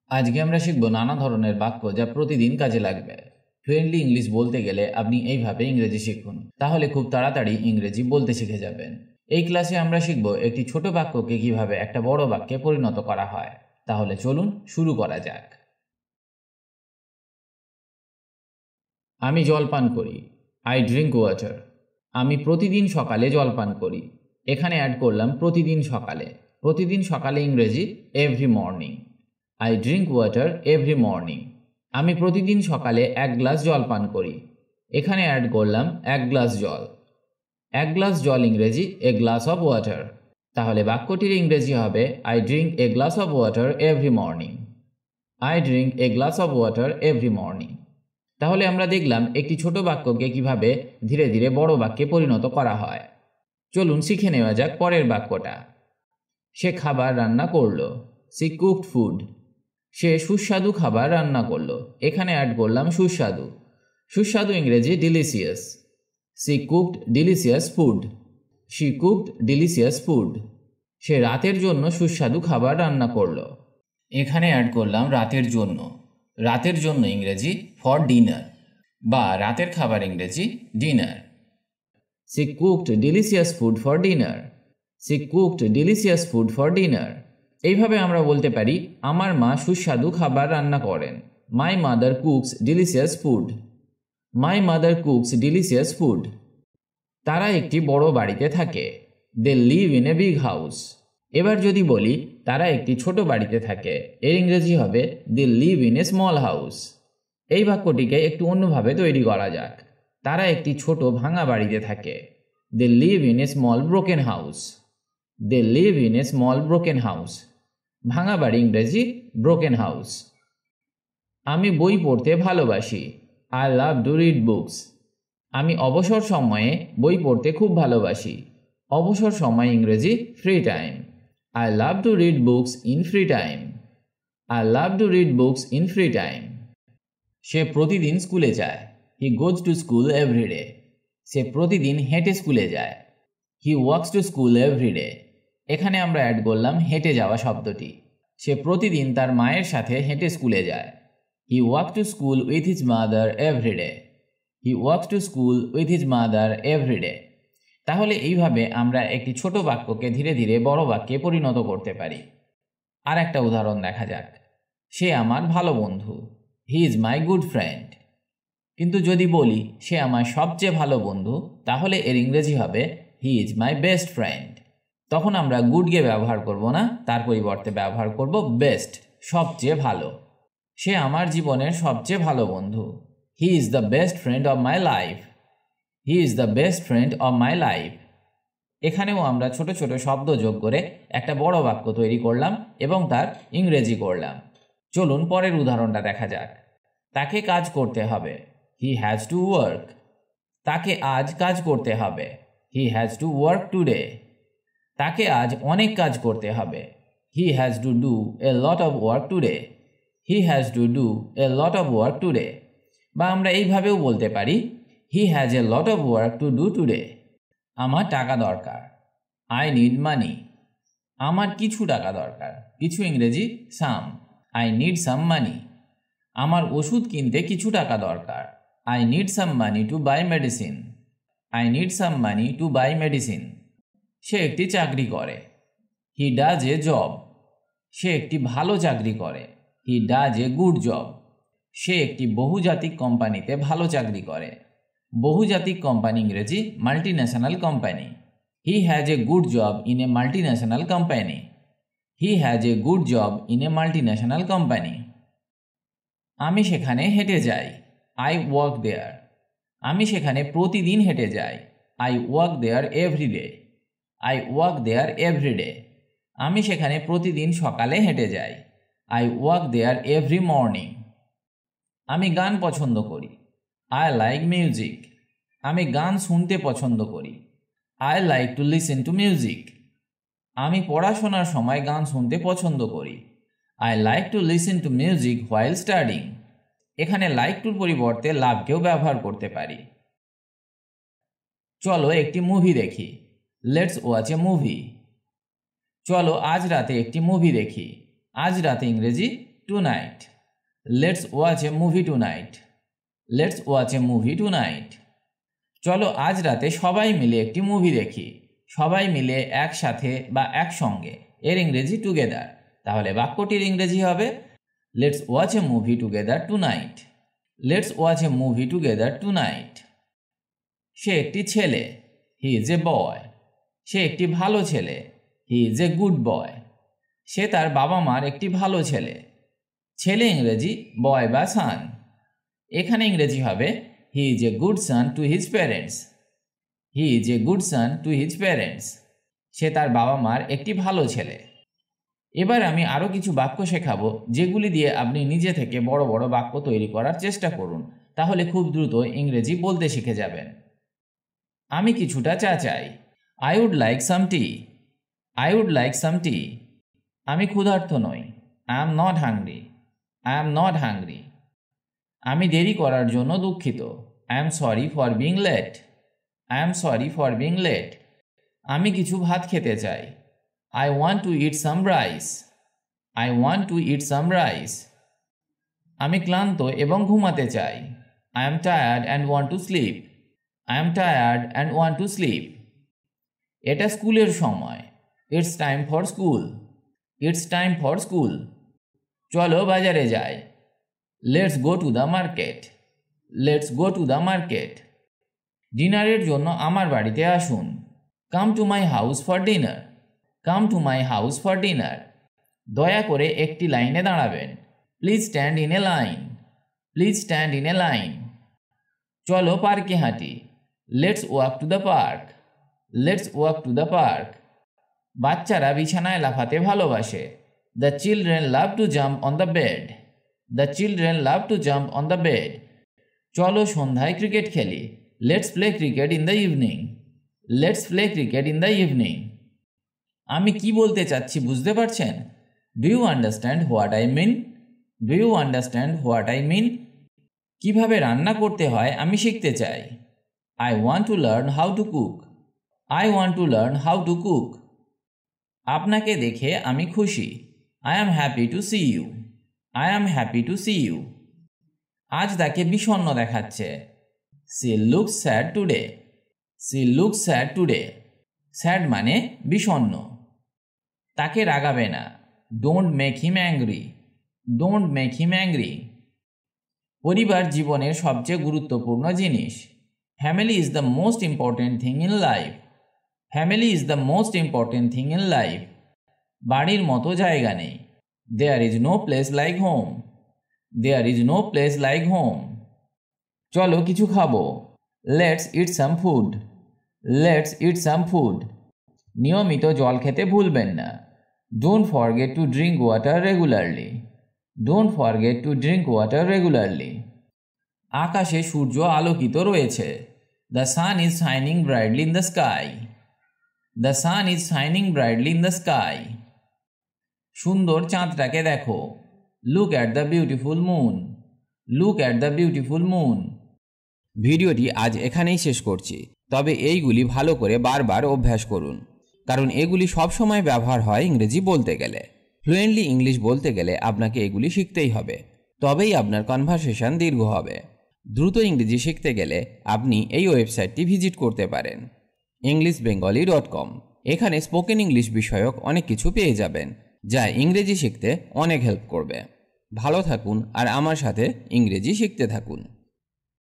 আজকে আমরা শিখব নানা ধরনের বাক্য যা প্রতিদিন কাজে লাগবে। ফ্রেন্ডলি ইংলিশ বলতে গেলে আপনি এইভাবে ইংরেজি শিখুন, তাহলে খুব তাড়াতাড়ি ইংরেজি বলতে শিখে যাবেন। এই ক্লাসে আমরা শিখব একটি ছোট বাক্যকে কিভাবে একটা বড় বাক্যে পরিণত করা হয়। তাহলে চলুন শুরু করা যাক। আমি জল পান করি। I drink water. আমি প্রতিদিন সকালে জল পান করি। এখানে অ্যাড করলাম প্রতিদিন সকালে। প্রতিদিন সকালে ইংরেজি every morning. I drink water every morning. আমি প্রতিদিন সকালে 1 গ্লাস জল পান করি। এখানে অ্যাড করলাম 1 গ্লাস জল। 1 গ্লাস জল ইংরেজি এ গ্লাস অফ ওয়াটার। তাহলে বাক্যটির ইংরেজি হবে I drink a glass of water every morning. I drink a glass of water every morning. তাহলে আমরা দেখলাম একটি ছোট বাক্যকে কিভাবে ধীরে ধীরে বড় বাক্যে পরিণত করা হয়। চলুন শিখে নেওয়া যাক পরের বাক্যটা। সে খাবার রান্না করলো। C cooked food. সে সুস্বাদু খাবার রান্না করলো। এখানে অ্যাড করলাম সুস্বাদু। সুস্বাদু ইংরেজি delicious. She cooked delicious food. She cooked delicious food. সে রাতের জন্য সুস্বাদু খাবার রান্না করলো। এখানে অ্যাড করলাম রাতের জন্য। রাতের জন্য ইংরেজি ফর ডিনার, বা রাতের খাবার ইংরেজি dinner. She cooked delicious food for dinner. She cooked delicious food for dinner. এইভাবে আমরা বলতে পারি আমার মা সুস্বাদু খাবার রান্না করেন। My mother cooks delicious food. My mother cooks delicious food. তারা একটি বড় বাড়িতে থাকে। They live in a big house. এবার যদি বলি তারা একটি ছোট বাড়িতে থাকে, এর ইংরেজি হবে they live in a small house. এই বাক্যটিকে একটু অন্যভাবে তৈরি করা যাক। তারা একটি ছোট ভাঙা বাড়িতে থাকে। They live in a small broken house. They live in a small broken house. ভাঙা বাড়ি ইংরেজি ব্রোকেন হাউস। আমি বই পড়তে ভালোবাসি। I love to read books. আমি অবসর সময়ে বই পড়তে খুব ভালোবাসি। অবসর সময় ইংরেজি free time. I love to read books in free time. I love to read books in free time. সে প্রতিদিন স্কুলে যায়। He goes to school every day. সে প্রতিদিন হেঁটে স্কুলে যায়। He walks to school every day. এখানে আমরা অ্যাড করলাম হেঁটে যাওয়া শব্দটি। সে প্রতিদিন তার মায়ের সাথে হেঁটে স্কুলে যায়। হি walk to school with his mother every day. He walks to school with his mother every day. তাহলে এইভাবে আমরা একটি ছোট বাক্যকে ধীরে ধীরে বড় বাক্যে পরিণত করতে পারি। আর একটা উদাহরণ দেখা যাক। সে আমার ভালো বন্ধু। He is my good friend. কিন্তু যদি বলি সে আমার সবচেয়ে ভালো বন্ধু, তাহলে এর ইংরেজি হবে he is my best friend. তখন আমরা গুডকে ব্যবহার করব না, তার পরিবর্তে ব্যবহার করব বেস্ট, সবচেয়ে ভালো। সে আমার জীবনের সবচেয়ে ভালো বন্ধু। He is the best friend of my life. He is the best friend of my life. এখানেও আমরা ছোট ছোট শব্দ যোগ করে একটা বড় বাক্য তৈরি করলাম এবং তার ইংরেজি করলাম। চলুন পরের উদাহরণটা দেখা যাক। তাকে কাজ করতে হবে। He has to work. তাকে আজ কাজ করতে হবে। He has to work today. তাকে আজ অনেক কাজ করতে হবে। He has to do a lot of work today. He has to do a lot of work today. বা আমরা এইভাবেও বলতে পারি হি has A lot of work to do today. আমার টাকা দরকার। I need money. আমার কিছু টাকা দরকার। কিছু ইংরেজি সাম। আই নিড সাম মানি। আমার ওষুধ কিনতে কিছু টাকা দরকার। I need some money to buy medicine. I need some money to buy medicine. সে একটি চাকরি করে। He does A job. সে একটি ভালো চাকরি করে। He does a good job. সে একটি বহুজাতিক কোম্পানিতে ভালো চাকরি করে। বহুজাতিক কোম্পানি ইংরেজি multinational company. He has a good job in a multinational company. He has a good job in a multinational company. আমি সেখানে হেঁটে যাই। I walk there. আমি সেখানে প্রতিদিন হেঁটে যাই। I walk there every day. I walk there every day. আমি সেখানে প্রতিদিন সকালে হেঁটে যাই। I walk there every morning. আমি গান পছন্দ করি। I like music. আমি গান শুনতে পছন্দ করি। I like to listen to music. আমি পড়াশোনার সময় গান শুনতে পছন্দ করি। I like to listen to music while studying. এখানে লাইক টুর পরিবর্তে লাভকেও ব্যবহার করতে পারি। চলো একটি মুভি দেখি। Let's watch a movie. চলো আজ রাতে একটি মুভি দেখি। আজ রাতে ইংরেজি tonight. Let's watch a movie tonight. Let's watch a movie tonight. চলো আজ রাতে সবাই মিলে একটি মুভি দেখি। সবাই মিলে একসাথে বা একসঙ্গে এর ইংরেজি টুগেদার। তাহলে বাক্যটির ইংরেজি হবে let's watch a movie together tonight. Let's watch a movie together tonight. সে একটি ছেলে, হি ইজ এ বয়। সে একটি ভালো ছেলে, হি ইজ এ গুড বয়। সে তার বাবা মার একটি ভালো ছেলে। ছেলে ইংরেজি বয় বা সান। এখানে ইংরেজি হবে he is a good son to his parents. He is a good son to his parents. সে তার বাবা মার একটি ভালো ছেলে। এবার আমি আরও কিছু বাক্য শেখাবো যেগুলি দিয়ে আপনি নিজে থেকে বড় বড় বাক্য তৈরি করার চেষ্টা করুন, তাহলে খুব দ্রুত ইংরেজি বলতে শিখে যাবেন। আমি কিছুটা চা চাই। I would like some tea. I would like some tea. আমি ক্ষুধার্ত নই। I am not hungry. I am not hungry. আমি দেরি করার জন্য দুঃখিত। I am sorry for being late. I am sorry for being late. আমি কিছু ভাত খেতে চাই। I want to eat some rice. I want to eat some rice. আমি ক্লান্ত এবং ঘুমাতে চাই। I am tired and want to sleep. I am tired and want to sleep. এটা স্কুলের সময়। It's time for school. It's time for school. চলো বাজারে যাই। Let's go to the market. Let's go to the market. ডিনারের জন্য আমার বাড়িতে আসুন। Come to my house for dinner. Come to my house for dinner. দয়া করে একটি লাইনে দাঁড়াবেন। Please stand in a line. Please stand in a line. চলো পার্কে হাঁটি। Let's walk to the park. Let's walk to the park. বাচ্চারা বিছানায় লাফাতে ভালোবাসে। The children love to jump on the bed. The children love to jump on the bed. চলো সন্ধ্যায় cricket খেলি। Let's play cricket in the evening. Let's play cricket in the evening. আমি কি বলতে চাচ্ছি বুঝতে পারছেন? Do you understand what I mean? Do you understand what I mean? কিভাবে রান্না করতে হয় আমি শিখতে চাই। I want to learn how to cook. I want to learn how to cook. আপনাকে দেখে আমি খুশি। I am happy to see you. I am happy to see you. আজ তাকে বিষণ্ণ দেখাচ্ছে। She looks sad today. She looks sad today. Sad মানে বিষণ্ণ। তাকে রাগাবে না। Don't make him angry. Don't make him angry. পরিবার জীবনের সবচেয়ে গুরুত্বপূর্ণ জিনিস। Family is the most important thing in life. Family is the most important thing in life. বাড়ির মতো জায়গা নেই। There is no place like home. There is no place like home. চলো কিছু খাবো। Let's eat some food. Let's eat some food. নিয়মিত জল খেতে ভুলবেন না। Don't forget to drink water regularly. Don't forget to drink water regularly. আকাশে সূর্য আলোকিত রয়েছে। The sun is shining brightly in the sky. The sun is shining brightly in the sky. সুন্দর চাঁদটাকে দেখো। Look at the beautiful moon. Look at the beautiful moon. ভিডিওটি আজ এখানেই শেষ করছি, তবে এইগুলি ভালো করে বারবার অভ্যাস করুন, কারণ এগুলি সবসময় ব্যবহার হয় ইংরেজি বলতে গেলে। ফ্লুয়েন্টলি ইংলিশ বলতে গেলে আপনাকে এগুলি শিখতেই হবে, তবেই আপনার কনভারসেশন দীর্ঘ হবে। দ্রুত ইংরেজি শিখতে গেলে আপনি এই ওয়েবসাইটটি ভিজিট করতে পারেন englishbengali.com। এখানে স্পোকেন ইংলিশ বিষয়ক অনেক কিছু পেয়ে যাবেন, যা ইংরেজি শিখতে অনেক হেল্প করবে। ভালো থাকুন আর আমার সাথে ইংরেজি শিখতে থাকুন।